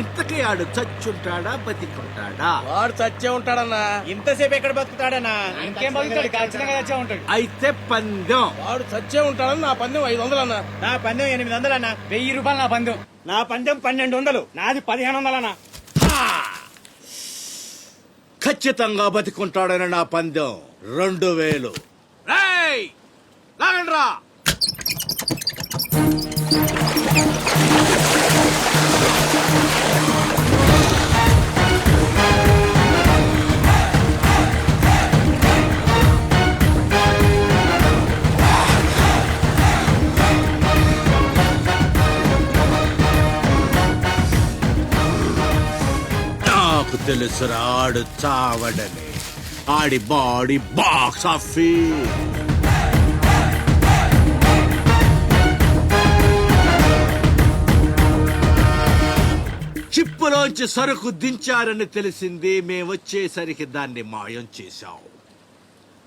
ఇంతకీ ఆడు చచ్చుంటాడా బతికుంటాడా? వాడు చచ్చే ఉంటాడన్నా. ఇంతసేపు ఎక్కడ బతుకుతాడన్నా? ఇంకేం బతుకుతాడు, ఖచ్చితంగా చచ్చే ఉంటాడు. అయితే పందెం. వాడు చచ్చే ఉంటాడని నా పందెం 500 అన్నా. నా పందెం 800 అన్న. 1000 రూపాయలు నా పందెం. నా పందెం 1200. నాది 1500 అన్న. ఖచ్చితంగా బతికుంటాడని నా పందెం 2000. రేయ్, లాగండ్రా. నాకు తెలుసురా ఆడు చావడని. ఆడి బాడీ బాక్స్ ఆఫీస్. చిప్పులోంచి సరుకు దించారని తెలిసింది. మేమొచ్చేసరికి దాన్ని మాయం చేశాం.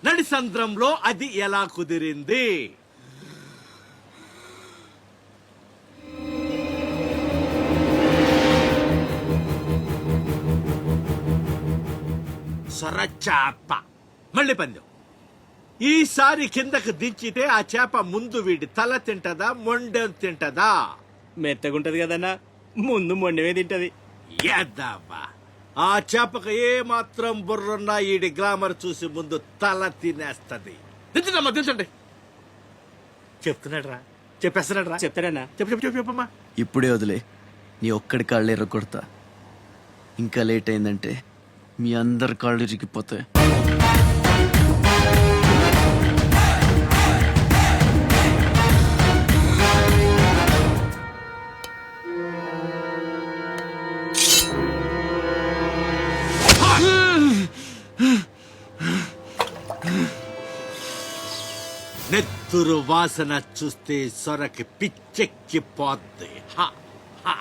నడిసంద్రంలో అది ఎలా కుదిరింది? సొరచాప. మళ్ళీ పందెం. ఈసారి కిందకు దించితే ఆ చేప ముందు వీడి తల తింటదా, మొండెం తింటదా? మెత్తగుంటది కదన్నా, ముందు మొండమే తింటది. ఏద్దావా, ఆ చేపకు ఏ మాత్రం బుర్రున్నా ఈడి గ్లామర్ చూసి ముందు తల తినేస్తది. దించడమ్మా, దించండి. చెప్తున్నాడు రా, చెప్పేస్తున్నాడు రా. చెప్తాడన్నా. చెప్పమ్మా. ఇప్పుడే వదిలే, నీ ఒక్కడి కాళ్ళు ఎర్రగొడతా. ఇంకా లేట్ అయిందంటే మీ అందరి కాళ్ళు ఇరిగిపోతాయి. నెత్తురు వాసన చూస్తే సొరకి పిచ్చెక్కిపోద్ది. హా, హా.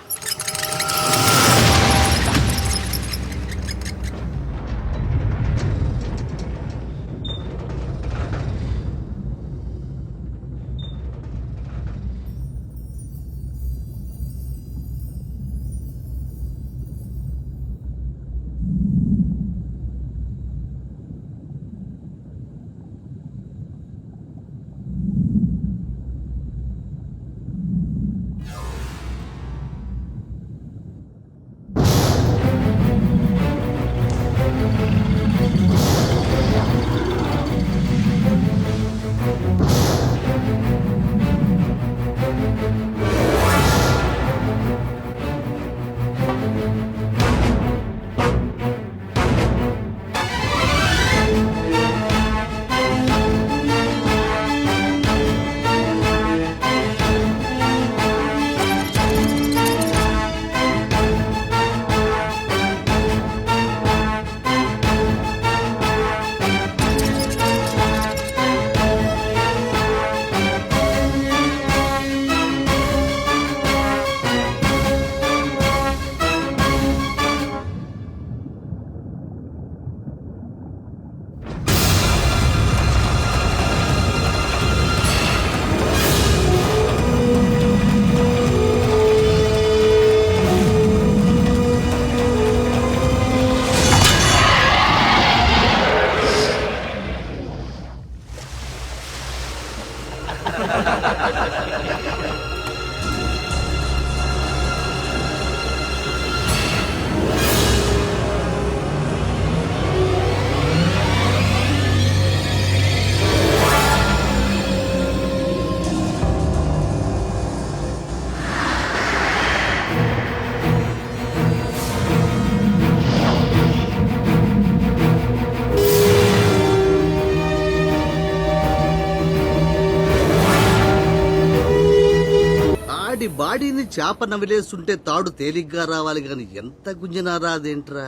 బాడీని చేప నవిలేస్తుంటే తాడు తేలిగ్గా రావాలి గాని ఎంత గుంజనారా అదేంట్రా.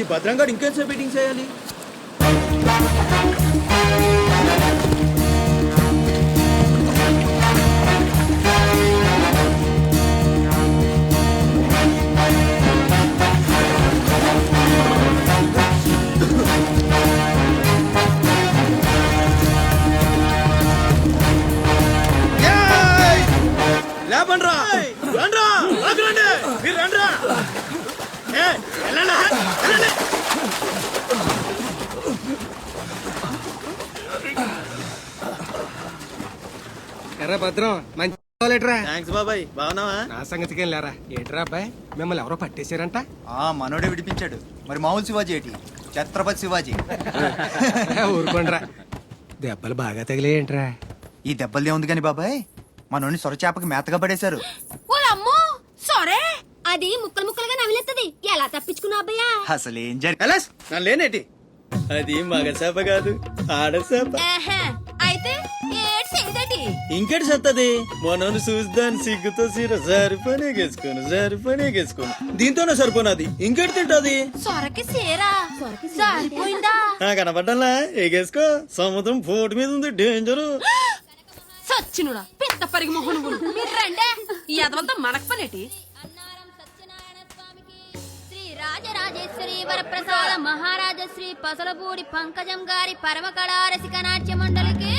ఈ భద్రంగాడు ఇంకేం మీటింగ్ చేయాలి? లేపండ్రా, రండ్రా, ఆగురండి, మీరు రండ్రా. వెళ్ళండి, వెళ్ళండి. ఎర్ర భద్రం మంచి లేట్రా. థ్యాంక్స్ బాబాయ్, బాగున్నావా? నా సంగతికేం లేరా. ఏంట్రా అబ్బాయి, మిమ్మల్ని ఎవరో పట్టేశారంట? మనోడే విడిపించాడు. మరి మామూలు శివాజీ ఏంటి? ఛత్రపతి శివాజీ. ఊరుకోండిరా. దెబ్బలు బాగా తగిలేంట్రా? ఈ దెబ్బలదే ఉంది కానీ బాబాయ్, మనోని సొరచేపకి మేతగా పడేశారు. ఓలమ్మో సరే అది ముక్కలు ముక్కలుగా నవిలేస్తుంది. ఎలా తప్పించుకున్నా అబ్బయ్యా? అసలు ఏం జరిగింది? ఎలాస్ నన్ను లేనేటి, అది మగ చేప కాదు, ఆడ చేప. అయితే ఏడ్చేదేటి? ఇంకేటి సత్తది, మనోని చూస్తాను సిగ్గుతో సీర సరిపోనేగేసుకోను దీంతోనే సరిపోనది, ఇంకేటి తింటది? సొరకి సేరా జారిపోయిందా? కనపడ్డంలా, ఎగేసుకో. సముద్రం పోటు మీద ఉంది, డేంజరు. సచ్చినుడా పెద్ద పరిగి మొహను మీరు రండే. ఈ అదవంతా మనకు పనేటి? శ్రీ రాజరాజేశ్వరి వరప్రసాద మహారాజ శ్రీ పసలపూడి పంకజం గారి పరమ కళా రసిక నాట్య మండలికి